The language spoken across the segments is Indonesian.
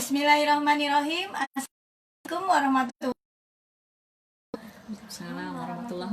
Bismillahirrahmanirrahim. Assalamualaikum warahmatullahi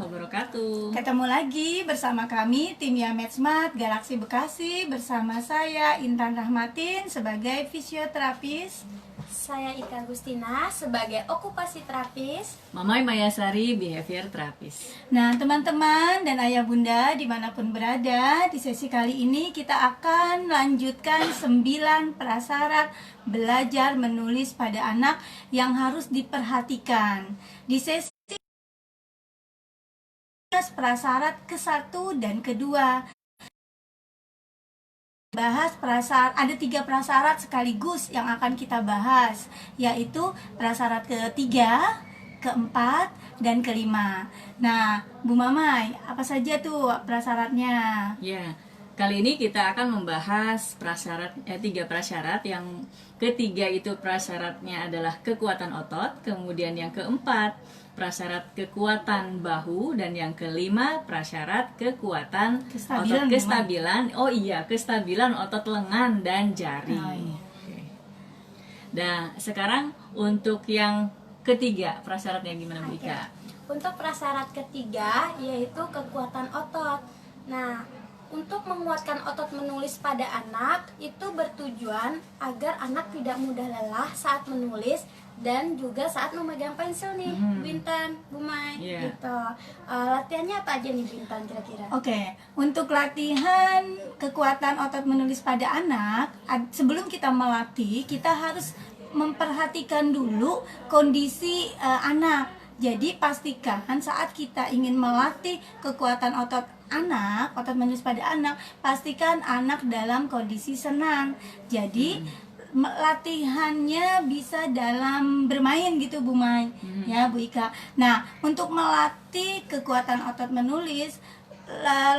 wabarakatuh. Ketemu lagi bersama kami tim Yametsmat Galaksi Bekasi, bersama saya Intan Rahmatin sebagai fisioterapis. Saya Ika Agustina sebagai okupasi terapis. Mamai Mayasari, behavior terapis. Nah, teman-teman dan ayah bunda dimanapun berada, di sesi kali ini kita akan lanjutkan 9 prasyarat belajar menulis pada anak yang harus diperhatikan. Di sesi prasyarat ke-1 dan ke-2. Bahas prasyarat, ada 3 prasyarat sekaligus yang akan kita bahas, yaitu prasyarat ke-3, ke-4, dan ke-5. Nah, Bu Mamai, apa saja tuh prasyaratnya? Ya, kali ini kita akan membahas 3 prasyarat. Yang ketiga itu prasyaratnya adalah kekuatan otot, kemudian yang keempat prasyarat kekuatan bahu, dan yang kelima prasyarat kekuatan kestabilan kestabilan otot lengan dan jari. Oke. Nah, sekarang untuk yang ketiga prasyaratnya gimana, Bu Ika? Untuk prasyarat ketiga yaitu kekuatan otot. Nah, untuk menguatkan otot menulis pada anak itu bertujuan agar anak tidak mudah lelah saat menulis dan juga saat memegang pensil nih, Bintan, Bu Mai, gitu. Latihannya apa aja nih, Bintan, kira-kira? Oke, untuk latihan kekuatan otot menulis pada anak, sebelum kita melatih, kita harus memperhatikan dulu kondisi anak. Jadi pastikan saat kita ingin melatih kekuatan otot anak, otot menulis pada anak, pastikan anak dalam kondisi senang. Jadi latihannya bisa dalam bermain gitu, Bu Mai, ya Bu Ika. Nah, untuk melatih kekuatan otot menulis,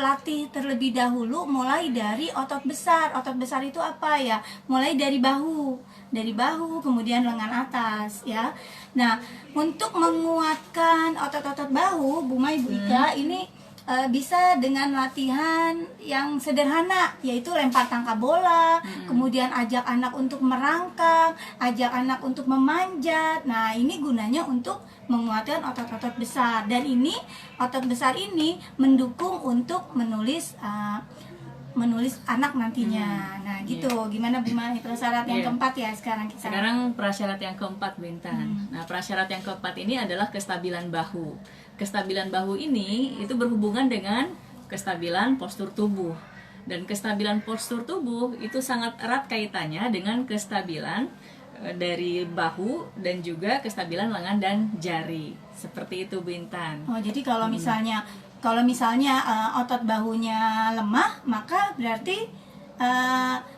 latih terlebih dahulu mulai dari otot besar. Otot besar itu apa ya? Mulai dari bahu, kemudian lengan atas, ya. Nah, untuk menguatkan otot-otot bahu, Bu Mai, Bu Ika, ini bisa dengan latihan yang sederhana, yaitu lempar tangkap bola, kemudian ajak anak untuk merangkak, ajak anak untuk memanjat. Nah, ini gunanya untuk menguatkan otot-otot besar, dan ini otot besar ini mendukung untuk menulis anak nantinya. Nah, gitu. Gimana Bu Mai, prasyarat yang keempat ya sekarang kita. Sekarang prasyarat yang keempat, Bintan. Nah, prasyarat yang keempat ini adalah kestabilan bahu. Kestabilan bahu ini itu berhubungan dengan kestabilan postur tubuh. Dan kestabilan postur tubuh itu sangat erat kaitannya dengan kestabilan dari bahu dan juga kestabilan lengan dan jari. Seperti itu, Bintan. Oh, jadi kalau misalnya otot bahunya lemah, maka berarti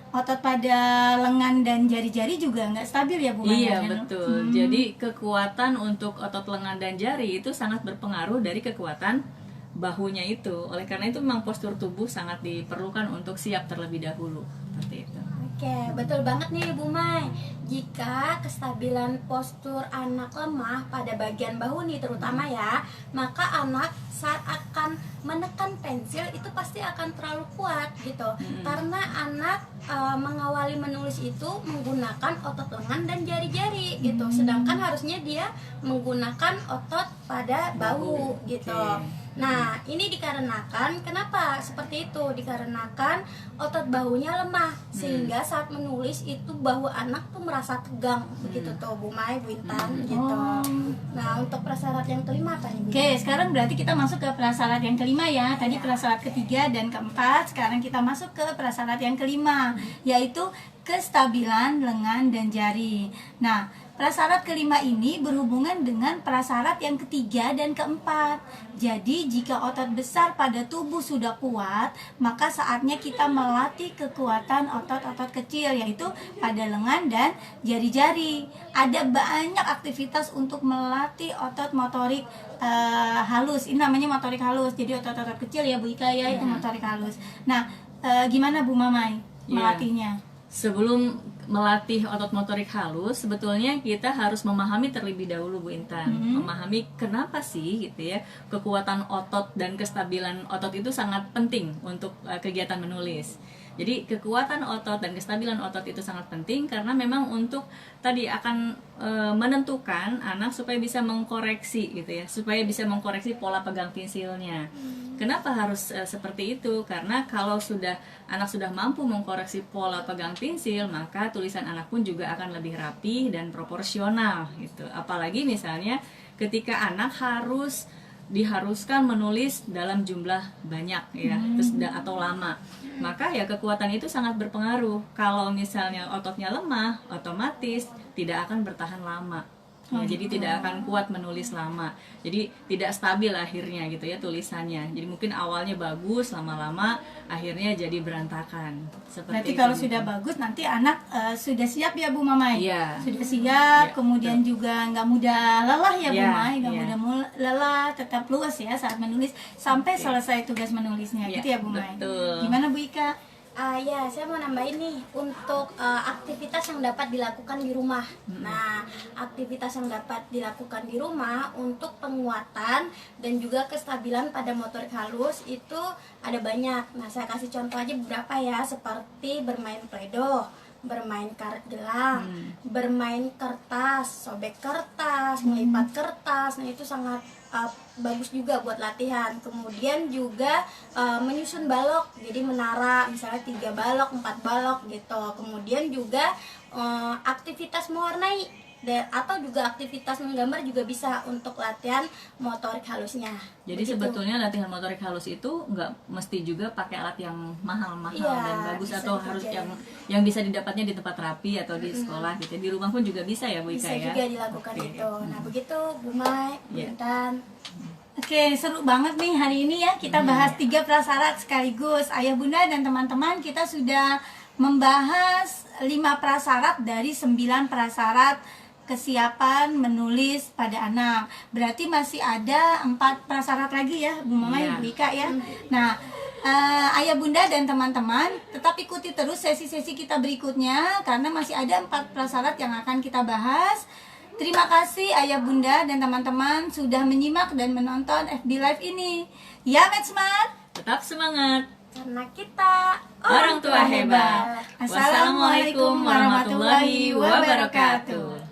otot pada lengan dan jari-jari juga nggak stabil ya, Bu Maya? Iya, betul. Jadi kekuatan untuk otot lengan dan jari itu sangat berpengaruh dari kekuatan bahunya itu. Oleh karena itu memang postur tubuh sangat diperlukan untuk siap terlebih dahulu. Seperti itu. Oke, betul banget nih, Bu Mai. Jika kestabilan postur anak lemah pada bagian bahu nih terutama ya, maka anak saat akan menekan pensil itu pasti akan terlalu kuat gitu. Karena anak mengawali menulis itu menggunakan otot lengan dan jari-jari gitu. Sedangkan harusnya dia menggunakan otot pada bahu gitu. Nah, ini dikarenakan, kenapa seperti itu? Dikarenakan otot bahunya lemah, sehingga saat menulis itu bahu anak tuh merasa tegang, begitu tuh, Bu Mai, Bu Intan, gitu. Nah, untuk prasyarat yang kelima apa nih, Bu? Oke, sekarang berarti kita masuk ke prasyarat yang kelima ya. Tadi prasyarat ketiga dan keempat, sekarang kita masuk ke prasyarat yang kelima, yaitu kestabilan lengan dan jari. Nah, prasyarat kelima ini berhubungan dengan prasyarat yang ketiga dan keempat. Jadi jika otot besar pada tubuh sudah kuat, maka saatnya kita melatih kekuatan otot-otot kecil, yaitu pada lengan dan jari-jari. Ada banyak aktivitas untuk melatih otot motorik halus. Ini namanya motorik halus. Jadi otot-otot kecil ya, Bu Ika ya, itu motorik halus. Nah, gimana Bu Mamai melatihnya? Sebelum melatih otot motorik halus, sebetulnya kita harus memahami terlebih dahulu, Bu Intan. Memahami kenapa sih gitu ya, kekuatan otot dan kestabilan otot itu sangat penting untuk kegiatan menulis. Jadi kekuatan otot dan kestabilan otot itu sangat penting karena memang untuk tadi akan menentukan anak supaya bisa mengkoreksi gitu ya, supaya bisa mengkoreksi pola pegang pensilnya. Kenapa harus seperti itu? Karena kalau anak sudah mampu mengkoreksi pola pegang pensil, maka tulisan anak pun juga akan lebih rapi dan proporsional gitu. Apalagi misalnya ketika anak diharuskan menulis dalam jumlah banyak ya, atau lama, maka ya kekuatan itu sangat berpengaruh. Kalau misalnya ototnya lemah, otomatis tidak akan bertahan lama. Ya, jadi tidak akan kuat menulis lama. Jadi tidak stabil akhirnya gitu ya tulisannya. Jadi mungkin awalnya bagus, lama-lama akhirnya jadi berantakan. Berarti kalau sudah bagus nanti anak sudah siap ya Bu Mamai. Iya. Sudah siap, Ya, kemudian betul. juga nggak mudah lelah ya Bu Ya, Mai, nggak ya. mudah lelah, tetap luas ya saat menulis sampai selesai tugas menulisnya, Ya, gitu ya Bu Mai. betul. Gimana Bu Ika? Ya, saya mau nambahin nih untuk aktivitas yang dapat dilakukan di rumah. Nah, aktivitas yang dapat dilakukan di rumah untuk penguatan dan juga kestabilan pada motorik halus itu ada banyak. Nah, saya kasih contoh aja beberapa ya, seperti bermain play-doh, bermain karet gelang, bermain kertas, sobek kertas, melipat kertas. Nah, itu sangat bagus juga buat latihan. Kemudian juga menyusun balok, jadi menara misalnya 3 balok, 4 balok gitu. Kemudian juga aktivitas mewarnai atau juga aktivitas menggambar juga bisa untuk latihan motorik halusnya. Jadi Begitu. sebetulnya latihan motorik halus itu nggak mesti juga pakai alat yang mahal-mahal Iya, dan bagus, bisa atau harus dikerjain. yang bisa didapatnya di tempat rapi atau di sekolah gitu. Di rumah pun juga bisa ya Bu Ika Bisa ya. juga dilakukan Oke. itu. Nah, begitu Bu Mai, Bu Iya. Intan. Oke, seru banget nih hari ini ya. Kita bahas 3 prasyarat sekaligus. Ayah Bunda dan teman-teman, kita sudah membahas 5 prasyarat dari 9 prasyarat kesiapan menulis pada anak. Berarti masih ada 4 prasyarat lagi ya Bu Mama, Iya. Bu Ika ya. Nah, Ayah Bunda dan teman-teman tetap ikuti terus sesi-sesi kita berikutnya karena masih ada 4 prasyarat yang akan kita bahas. Terima kasih Ayah Bunda dan teman-teman sudah menyimak dan menonton FB Live ini. Ya, Metsmart. Tetap semangat. Karena kita Orang tua hebat. Wassalamualaikum warahmatullahi wabarakatuh.